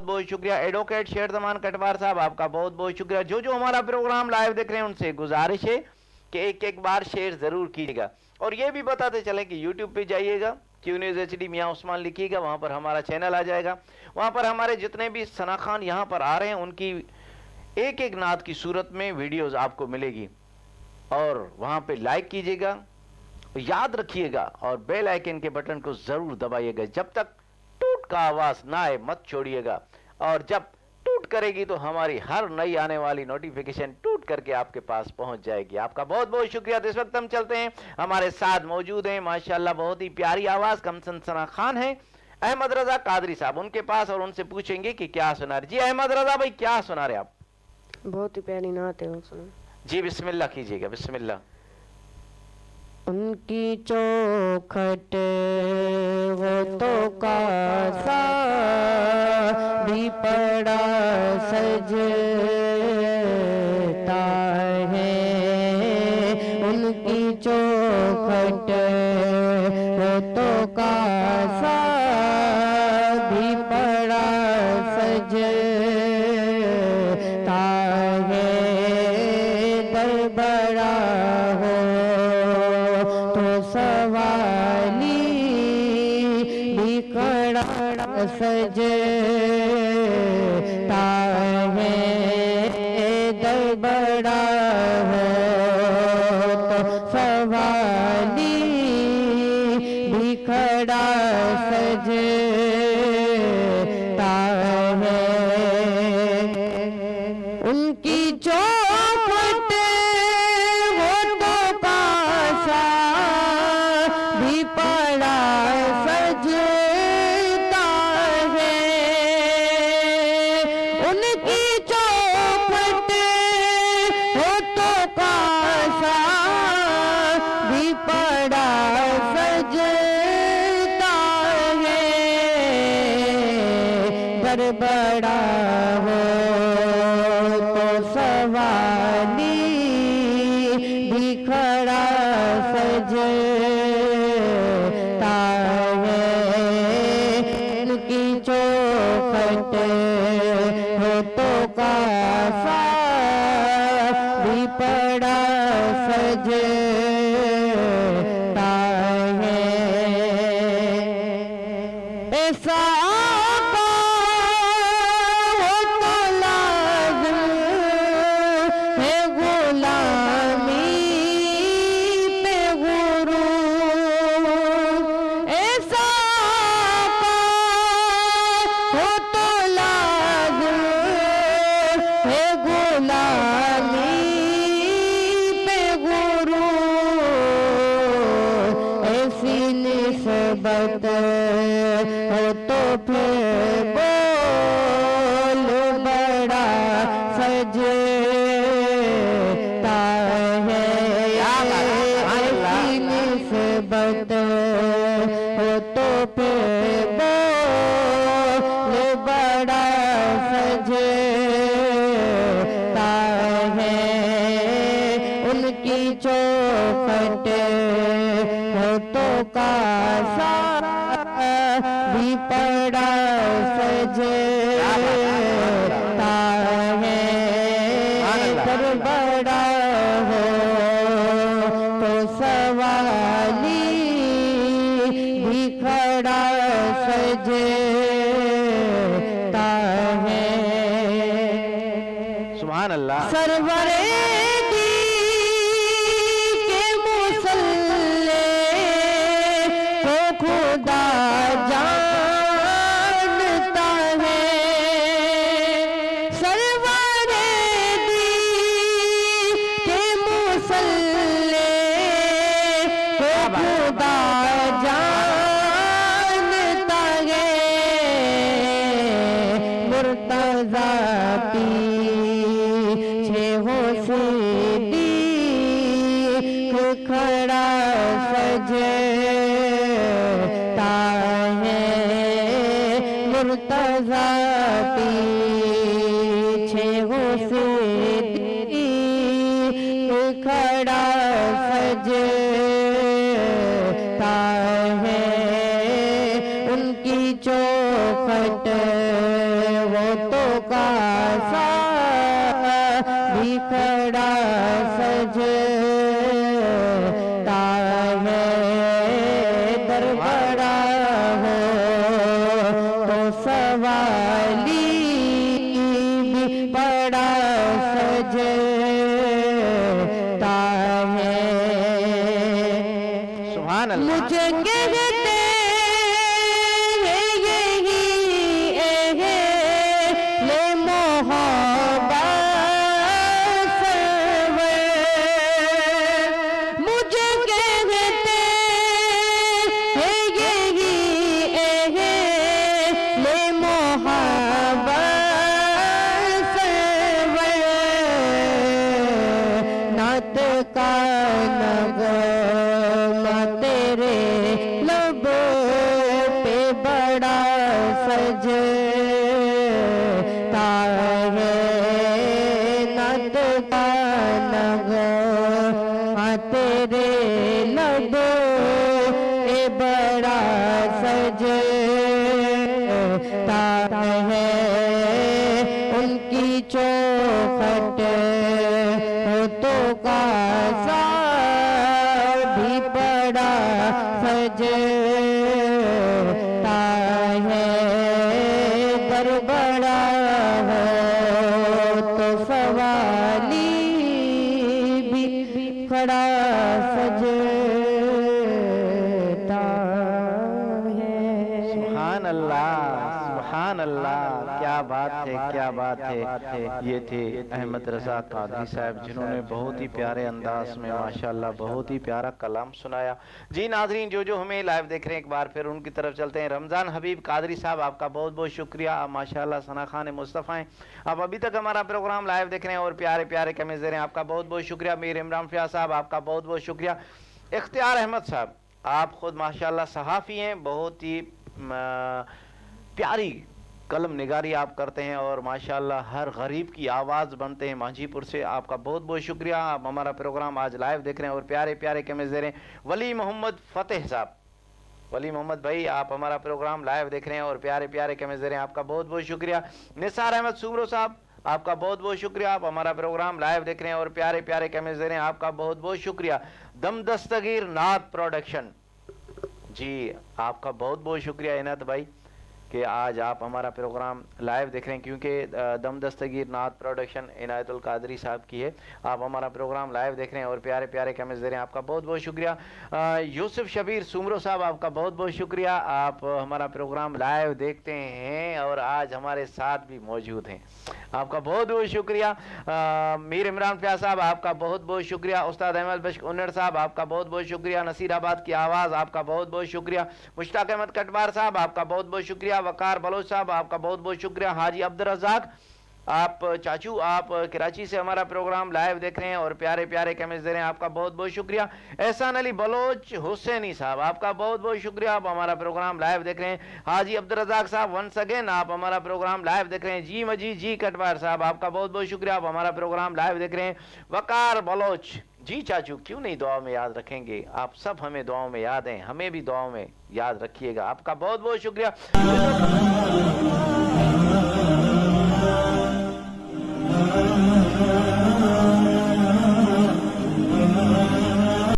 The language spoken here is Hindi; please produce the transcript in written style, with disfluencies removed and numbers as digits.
बहुत बहुत शुक्रिया। एडवोकेट शेर जमान कटवार साहब आपका बहुत बहुत शुक्रिया। जो जो हमारा प्रोग्राम लाइव देख रहे हैं उनसे गुजारिश है कि एक एक बार शेयर जरूर कीजिएगा। और ये भी बताते चलें कि यूट्यूब पे जाइएगा, क्यू न्यूज़ HD मियाँ उस्मान लिखिएगा, वहाँ पर हमारा चैनल आ जाएगा। वहाँ पर हमारे जितने भी सना खान यहाँ पर आ रहे हैं उनकी एक एक नात की सूरत में वीडियोज़ आपको मिलेगी। और वहाँ पे लाइक कीजिएगा, याद रखिएगा, और बेल आइकन के बटन को ज़रूर दबाइएगा। जब तक टूट का आवाज़ ना आए मत छोड़िएगा, और जब टूट करेगी तो हमारी हर नई आने वाली नोटिफिकेशन टूट करके आपके पास पहुंच जाएगी। आपका बहुत बहुत शुक्रिया। इस वक्त हम चलते हैं, हमारे साथ मौजूद हैं माशाल्लाह बहुत ही प्यारी आवाज़ कमसन सना खान है, अहमद रजा कादरी साहब, उनके पास, और उनसे पूछेंगे कि क्या सुना रहे। जी अहमद रजा भाई, क्या सुना रहे आप? बहुत ही प्यारी नात है, सुनो जी बिस्मिल्लाह कीजिएगा, बिस्मिल्लाह। उनकी चौखट वो तो कासा भी पड़ा सजता है, उनकी चौखट वो तो कासा भी पड़ा सजता है, दर बड़ा हो तो सवाली भी खड़ा सजता है, दर बड़ा हो तो सवाली भी खड़ा सजता है। उनकी चौखट वो तो पासा भी पड़ा सजता है, उनकी चौखट वो तो पासा भी पड़ा सजता है, पर बड़ा हो तो सवाली भी खड़ा सजता है, उनकी चौखट हो तो कासा भी पड़ा सजता है। ऐसा निस्बत हो तो फिर बोल बड़ा सजता है, ऐसी निस्बत हो तो फिर बोल बड़ा सजता है, उनकी चौखट हो तो कासा भी पड़ा सजता है, पर बड़ा हो तो सवाली भी खड़ा सजता है। सुभान अल्लाह। सरवरे खुदा जानता है, सरवरे दी के मुसल्ले को खुदा जानता है, मुर्तज़ा पीछे हो सिद्दीक़ खड़ा सजता है, मुर्तज़ा पीछे हो सिद्दीक़ खड़ा सजता है, उनकी चौखट भी खड़ा सजता है, दर बड़ा हो तो सवाली भी बड़ा सजता है। सुभान अल्लाह। मुझे कहते हैं यही ले मोहब्बत सरवर, मुझे कहते हैं यही ले मोहब्बत सरवर, नात का नगमा तेरे लबों पे बड़ा सजता है, नात का नगमा तेरे लबों पे बड़ा सजता है। उनकी चौखट तो का भी बड़ा सजता है, दर बड़ा हो तो सवाली भी खड़ा सजता है। सुभान अल्लाह, सुभान अल्लाह। क्या बात है, क्या बात है। ये थे अहमद रजा कादरी साहब, जिन्होंने बहुत ही प्यारे अंदाज में माशाल्लाह बहुत ही प्यारा कलाम सुनाया। जी नाजरीन, जो हमें लाइव देख रहे हैं, एक बार फिर उनकी तरफ चलते हैं। रमज़ान हबीब कादरी साहब, आपका बहुत बहुत शुक्रिया। आप माशाल्लाह सना खान मुस्तफ़ा हैं, आप अभी तक हमारा प्रोग्राम लाइव देख रहे हैं और प्यारे प्यारे कमेंट्स दे रहे हैं, आपका बहुत बहुत शुक्रिया। मीर इमरान फ़ियाज़ साहब, आपका बहुत बहुत शुक्रिया। इख्तियार अहमद साहब, आप खुद माशाल्लाह सहाफ़ी हैं, बहुत ही प्यारी कलम निगारी आप करते हैं और माशाल्लाह हर गरीब की आवाज़ बनते हैं मांझीपुर से। आपका बहुत बहुत शुक्रिया। आप हमारा प्रोग्राम आज लाइव देख रहे हैं और प्यारे प्यारे कमेंट्स दे रहे हैं। वली मोहम्मद फ़तेह साहब, वली मोहम्मद भाई, आप हमारा प्रोग्राम लाइव देख रहे हैं और प्यारे प्यारे कमेंट्स दे रहे हैं, आपका बहुत बहुत शुक्रिया। निसार अहमद सुमरो साहब, आपका बहुत बहुत शुक्रिया। आप हमारा प्रोग्राम लाइव देख रहे हैं और प्यारे प्यारे कमेंट्स दे रहे हैं, आपका बहुत बहुत शुक्रिया। दम दस्तगीर नात प्रोडक्शन, जी आपका बहुत बहुत शुक्रिया इनायत भाई कि आज आप हमारा प्रोग्राम लाइव देख रहे हैं, क्योंकि दम दस्तगीर नात प्रोडक्शन इनायतुल कादरी साहब की है। आप हमारा प्रोग्राम लाइव देख रहे हैं और प्यारे प्यारे कमेंट्स दे रहे हैं, आपका बहुत बहुत शुक्रिया। यूसुफ शबीर सुमरो साहब, आपका बहुत बहुत शुक्रिया। आप हमारा प्रोग्राम लाइव देखते हैं और आज हमारे साथ भी मौजूद हैं, आपका बहुत बहुत शुक्रिया। मीर इमरान फ़ियाज़ साहब, आपका बहुत बहुत शुक्रिया। उस्ताद अहमद बश्क उन्नड़ साहब, आपका बहुत बहुत शुक्रिया। नसीराबाद की आवाज़, आपका बहुत बहुत शुक्रिया। मुश्ताक अहमद कटवार साहब, आपका बहुत बहुत शुक्रिया। वकार बलोच साहब, आपका बहुत बहुत शुक्रिया। हाजी अब्दुल रज़ाक, आप चाचू, आप कराची से हमारा प्रोग्राम लाइव देख रहे हैं और प्यारे प्यारे कमेंट्स दे रहे हैं, आपका बहुत बहुत शुक्रिया। एहसान अली बलोच हुसैनी साहब, आपका बहुत बहुत शुक्रिया। आप हमारा प्रोग्राम लाइव देख रहे हैं। हाजी अब्दुल रज़ाक साहब, वंस अगेन आप हमारा प्रोग्राम लाइव देख रहे हैं। जी मजी जी कटवार साहब, आपका बहुत बहुत शुक्रिया। आप हमारा प्रोग्राम लाइव देख रहे हैं। वकार बलोच, जी चाचू क्यों नहीं दुआ में याद रखेंगे, आप सब हमें दुआओं में याद हैं, हमें भी दुआओं में याद रखिएगा, आपका बहुत बहुत शुक्रिया।